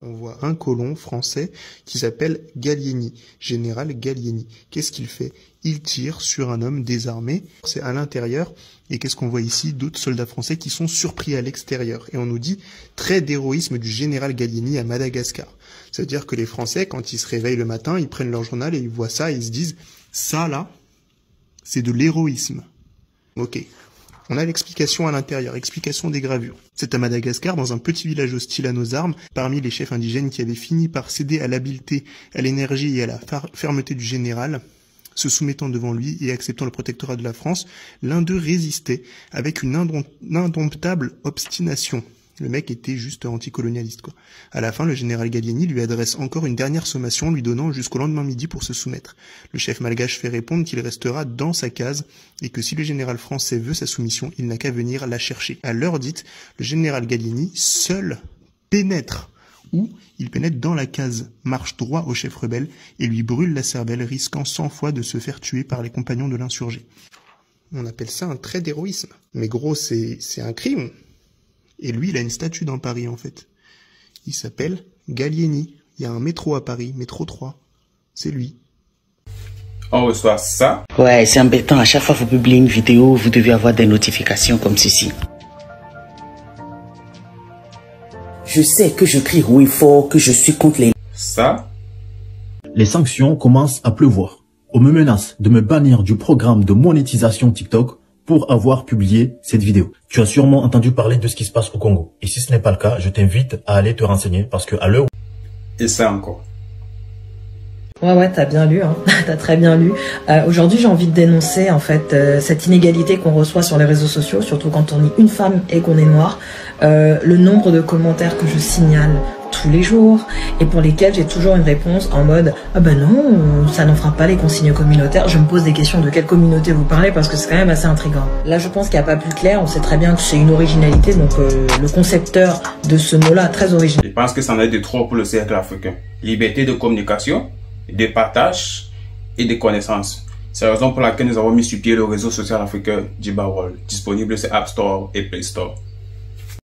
On voit un colon français qui s'appelle Gallieni, général Gallieni. Qu'est-ce qu'il fait? Il tire sur un homme désarmé, c'est à l'intérieur, et qu'est-ce qu'on voit ici? D'autres soldats français qui sont surpris à l'extérieur. Et on nous dit, trait d'héroïsme du général Gallieni à Madagascar. C'est-à-dire que les Français, quand ils se réveillent le matin, ils prennent leur journal et ils voient ça et ils se disent, ça là, c'est de l'héroïsme. Ok. On a l'explication à l'intérieur, explication des gravures. C'est à Madagascar, dans un petit village hostile à nos armes, parmi les chefs indigènes qui avaient fini par céder à l'habileté, à l'énergie et à la fermeté du général, se soumettant devant lui et acceptant le protectorat de la France, l'un d'eux résistait avec une indomptable obstination. Le mec était juste anticolonialiste, quoi. À la fin, le général Gallieni lui adresse encore une dernière sommation, lui donnant jusqu'au lendemain midi pour se soumettre. Le chef malgache fait répondre qu'il restera dans sa case et que si le général français veut sa soumission, il n'a qu'à venir la chercher. À l'heure dite, le général Gallieni seul pénètre, ou il pénètre dans la case, marche droit au chef rebelle et lui brûle la cervelle, risquant 100 fois de se faire tuer par les compagnons de l'insurgé. On appelle ça un trait d'héroïsme. Mais gros, c'est un crime. Et lui, il a une statue dans Paris, en fait. Il s'appelle Gallieni. Il y a un métro à Paris, métro 3. C'est lui. On reçoit ça. Ouais, c'est embêtant. À chaque fois que vous publiez une vidéo, vous devez avoir des notifications comme ceci. Je sais que je crie haut et fort, que je suis contre les... Ça. Les sanctions commencent à pleuvoir. On me menace de me bannir du programme de monétisation TikTok pour avoir publié cette vidéo. Tu as sûrement entendu parler de ce qui se passe au Congo. Et si ce n'est pas le cas, je t'invite à aller te renseigner parce que à l'heure... Et ça encore. Ouais, t'as bien lu, hein. T'as très bien lu. Aujourd'hui, j'ai envie de dénoncer, en fait, cette inégalité qu'on reçoit sur les réseaux sociaux, surtout quand on est une femme et qu'on est noir. Le nombre de commentaires que je signale tous les jours et pour lesquels j'ai toujours une réponse en mode « Ah ben non, ça n'en fera pas les consignes communautaires ». Je me pose des questions de quelle communauté vous parlez parce que c'est quand même assez intriguant. Là, je pense qu'il n'y a pas plus clair. On sait très bien que c'est une originalité, donc le concepteur de ce mot-là, très original. Je pense que ça en est de trop pour le cercle africain. Liberté de communication, de partage et de connaissances. C'est la raison pour laquelle nous avons mis sur pied le réseau social africain Djiba World, disponible sur App Store et Play Store.